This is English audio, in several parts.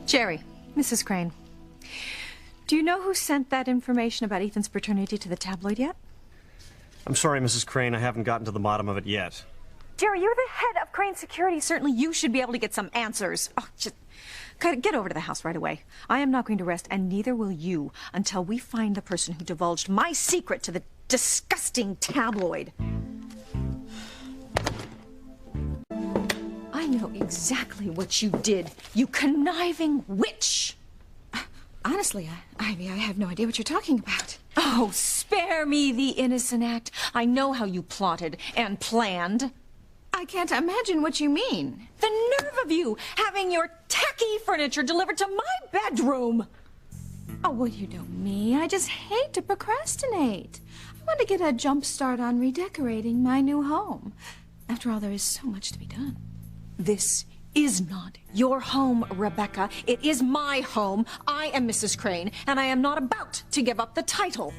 Jerry, Mrs. Crane. Do you know who sent that information about Ethan's paternity to the tabloid yet? I'm sorry, Mrs. Crane, I haven't gotten to the bottom of it yet. Jerry, you're the head of Crane Security. Certainly you should be able to get some answers. Oh, just get over to the house right away. I am not going to rest, and neither will you, until we find the person who divulged my secret to the disgusting tabloid. I know exactly what you did, you conniving witch. Honestly, Ivy, I have no idea what you're talking about. Oh, spare me the innocent act. I know how you plotted and planned. I can't imagine what you mean. The nerve of you, having your tacky furniture delivered to my bedroom. Oh, well, you know me. I just hate to procrastinate. I want to get a jump start on redecorating my new home. After all, there is so much to be done. This is not your home, Rebecca. It is my home. I am Mrs. Crane, and I am not about to give up the title.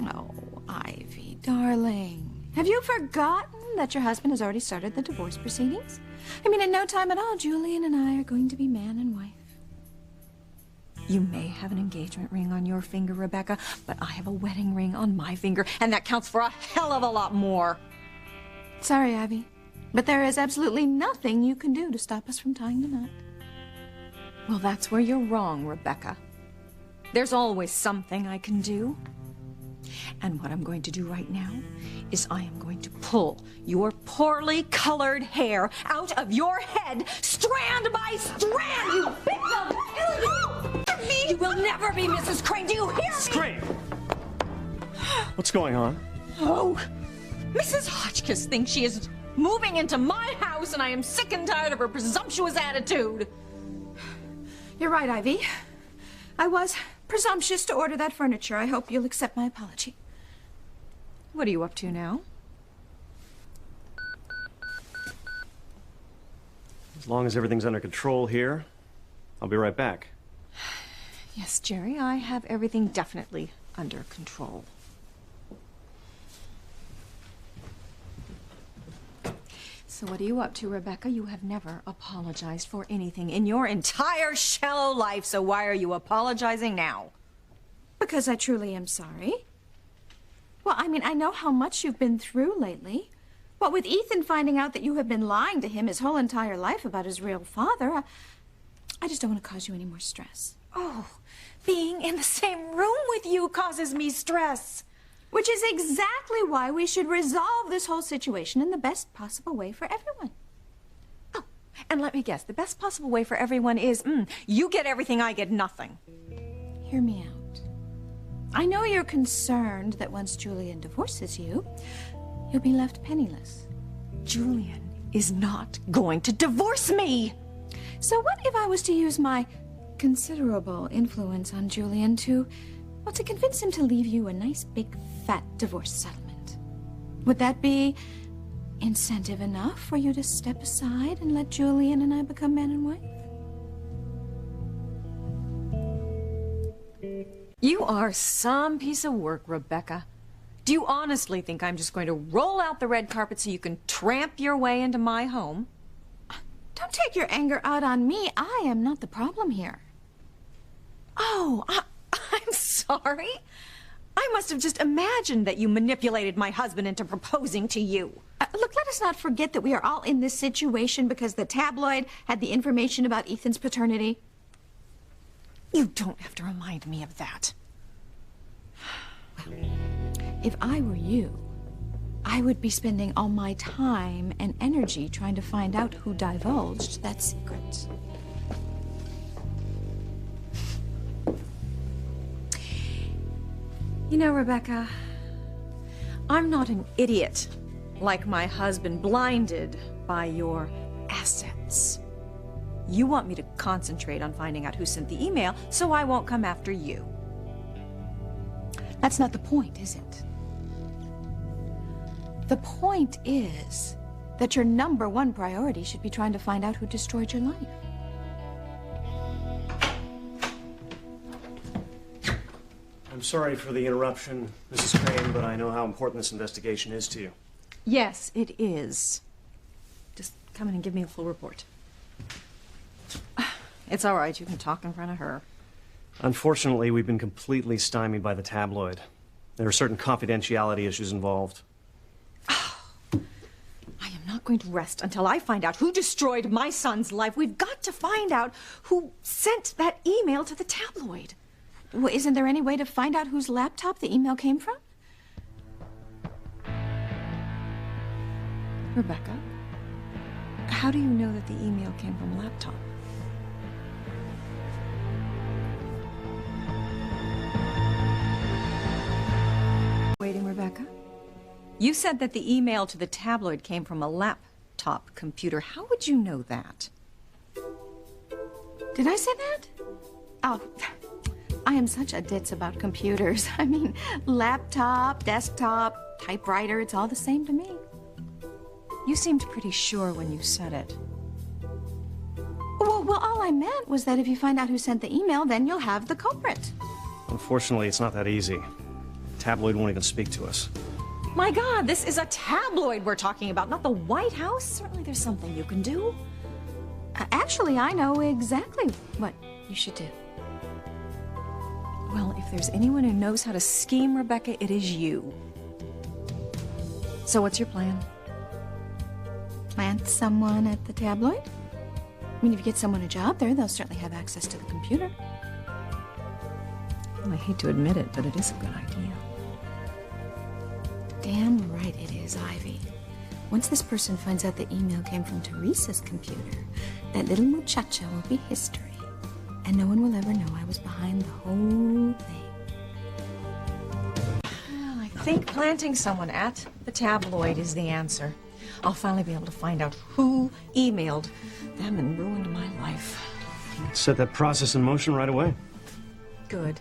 Oh, Ivy, darling. Have you forgotten that your husband has already started the divorce proceedings? I mean, in no time at all, Julian and I are going to be man and wife. You may have an engagement ring on your finger, Rebecca, but I have a wedding ring on my finger, and that counts for a hell of a lot more. Sorry, Ivy, but there is absolutely nothing you can do to stop us from tying the knot. Well, that's where you're wrong, Rebecca. There's always something I can do. And what I'm going to do right now is I am going to pull your poorly colored hair out of your head, strand by strand, you victim! You will never be Mrs. Crane, do you hear me? Mrs. Crane! What's going on? Oh, Mrs. Hotchkiss thinks she is moving into my house, and I am sick and tired of her presumptuous attitude. You're right, Ivy. I was presumptuous to order that furniture. I hope you'll accept my apology. What are you up to now? As long as everything's under control here, I'll be right back. Yes, Jerry, I have everything definitely under control. So what are you up to, Rebecca? You have never apologized for anything in your entire shallow life, so why are you apologizing now? Because I truly am sorry. Well, I mean, I know how much you've been through lately. What with Ethan finding out that you have been lying to him his whole entire life about his real father, I just don't want to cause you any more stress. Oh, being in the same room with you causes me stress. Which is exactly why we should resolve this whole situation in the best possible way for everyone. Oh, and let me guess, the best possible way for everyone is, you get everything, I get nothing. Hear me out. I know you're concerned that once Julian divorces you, you'll be left penniless. Julian is not going to divorce me. So what if I was to use my considerable influence on Julian to convince him to leave you a nice big fat divorce settlement? Would that be incentive enough for you to step aside and let Julian and I become man and wife? You are some piece of work, Rebecca. Do you honestly think I'm just going to roll out the red carpet so you can tramp your way into my home? Don't take your anger out on me. I am not the problem here. Oh, I'm sorry. I must have just imagined that you manipulated my husband into proposing to you. Look, let us not forget that we are all in this situation because the tabloid had the information about Ethan's paternity. You don't have to remind me of that. Well, if I were you, I would be spending all my time and energy trying to find out who divulged that secret. You know, Rebecca, I'm not an idiot like my husband, blinded by your assets. You want me to concentrate on finding out who sent the email, so I won't come after you. That's not the point, is it? The point is that your #1 priority should be trying to find out who destroyed your life. I'm sorry for the interruption, Mrs. Crane, but I know how important this investigation is to you. Yes, it is. Just come in and give me a full report. It's all right. You can talk in front of her. Unfortunately, we've been completely stymied by the tabloid. There are certain confidentiality issues involved. I am not going to rest until I find out who destroyed my son's life. We've got to find out who sent that email to the tabloid. Well, isn't there any way to find out whose laptop the email came from? Rebecca, how do you know that the email came from a laptop? Waiting, Rebecca. You said that the email to the tabloid came from a laptop computer. How would you know that? Did I say that? Oh, I am such a ditz about computers. I mean, laptop, desktop, typewriter, it's all the same to me. You seemed pretty sure when you said it. Well, all I meant was that if you find out who sent the email, then you'll have the culprit. Unfortunately, it's not that easy. The tabloid won't even speak to us. My God, this is a tabloid we're talking about, not the White House. Certainly there's something you can do. Actually, I know exactly what you should do. Well, if there's anyone who knows how to scheme, Rebecca, it is you. So what's your plan? Plant someone at the tabloid? I mean, if you get someone a job there, they'll certainly have access to the computer. Well, I hate to admit it, but it is a good idea. Damn right it is, Ivy. Once this person finds out the email came from Teresa's computer, that little muchacha will be history. And no one will ever know I was behind the whole thing. Well, I think planting someone at the tabloid is the answer. I'll finally be able to find out who emailed them and ruined my life. Set that process in motion right away. Good.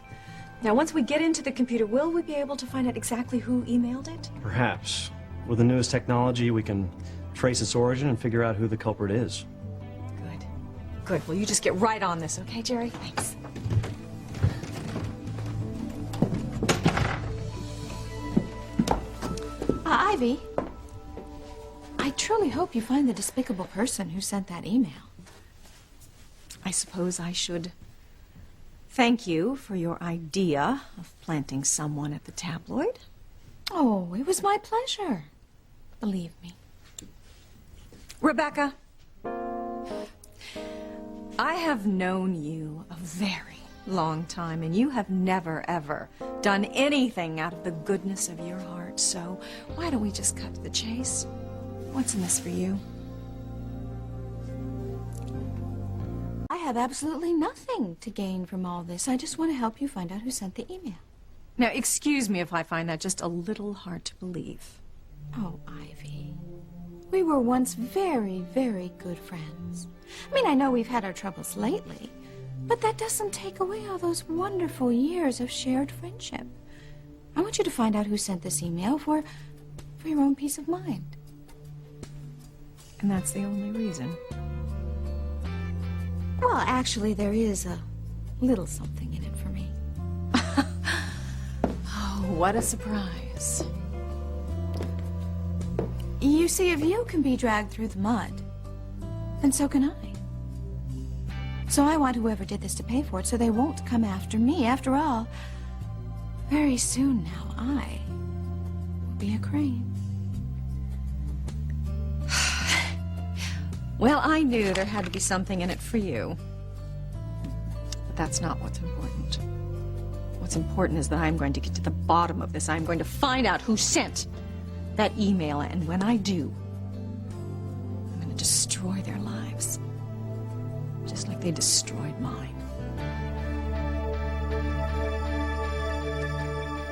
Now, once we get into the computer, will we be able to find out exactly who emailed it? Perhaps. With the newest technology, we can trace its origin and figure out who the culprit is. Good. Good. Well, you just get right on this, okay, Jerry? Thanks. Ivy, I truly hope you find the despicable person who sent that email. I suppose I should thank you for your idea of planting someone at the tabloid. Oh, it was my pleasure. Believe me. Rebecca, I have known you a very long time, and you have never, ever done anything out of the goodness of your heart. So why don't we just cut to the chase? What's in this for you? I have absolutely nothing to gain from all this. I just want to help you find out who sent the email. Now, excuse me if I find that just a little hard to believe. Oh, Ivy. We were once very, very good friends. I mean, I know we've had our troubles lately, but that doesn't take away all those wonderful years of shared friendship. I want you to find out who sent this email for your own peace of mind. And that's the only reason. Well, actually, there is a little something in it for me. Oh, what a surprise. You see, if you can be dragged through the mud, then so can I. So I want whoever did this to pay for it so they won't come after me. After all, very soon now, I will be a crane. Well, I knew there had to be something in it for you. But that's not what's important. What's important is that I'm going to get to the bottom of this. I'm going to find out who sent that email, and when I do, I'm going to destroy their lives. Just like they destroyed mine.